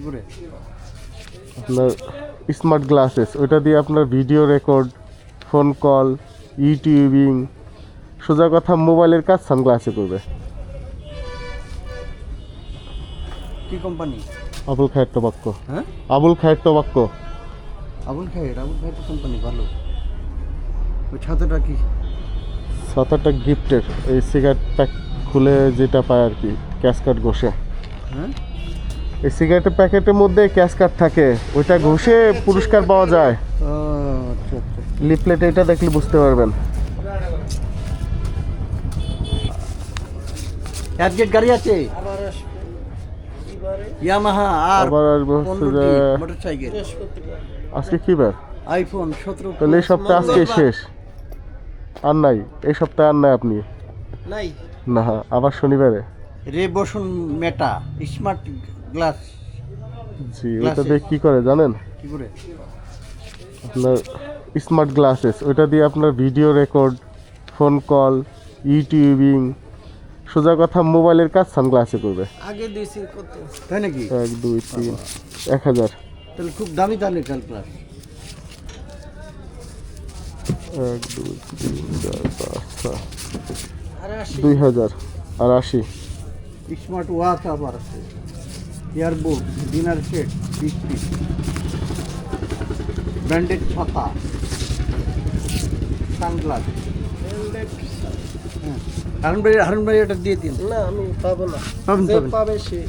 কি করে? আপনার স্মার্ট গ্লাসেস, ওইটা দিয়ে আপনার video record, phone call, YouTubing, সোজা কথা মোবাইলের কাজ সানগ্লাসে করবে। কি কোম্পানি? আবুল খায়ের টোবাক্ক। হ্যাঁ, আবুল খায়ের টোবাক্ক। আবুল খায়ের তো কোম্পানি ভালো। ওই ছাতাটা কি? সাতাটা গিফটের এই সিগারেট প্যাক খুলে যেটা পায় আর কি, ক্যাশকার্ড ঘষে। হ্যাঁ, এই সিগারেটের প্যাকেটের মধ্যে ক্যাশকার্ড থাকে, ওইটা ঘষে পুরস্কার পাওয়া যায়। আচ্ছা আচ্ছা। লিফলেট এটা দেখলে বুঝতে পারবেন। অ্যাডগেট গাড়ি আছে, ইয়ামাহা আর আবার আসবো হচ্ছে যে মোটরসাইকেল। আজকে কি বার? আইফোন 17 তাহলে এই সপ্তাহে আজকে শেষ, আর নাই এই সপ্তাহে, আর নাই আপনি নাই। না, আবার শনিবারে। রেবসন মেটা স্মার্ট গ্লাস। জি, ওইটা দিয়ে কি করে জানেন? কি করে? আপনার স্মার্ট গ্লাসেস, ওইটা দিয়ে আপনার video record, phone call, YouTubing, সোজা কথা মোবাইলের কাজ সানগ্লাসে করবে। আগে দিয়েছি কত? তাই নাকি? 1 2 3 1000। তাহলে খুব দামি তাহলে কাল ক্লাস। 1 2 3 4 5 6 2000 আর 80। স্মার্ট ওয়াচ আবার আছে, ইয়ারবোর্ড, ডিনার সেট 20 পিস, ব্র্যান্ডেড ছাতা, সানগ্লাস। হারুন ভাই এটা দিয়ে দিন। না আমি পাবো না, পাবেন যে পাবেন। পাবে সে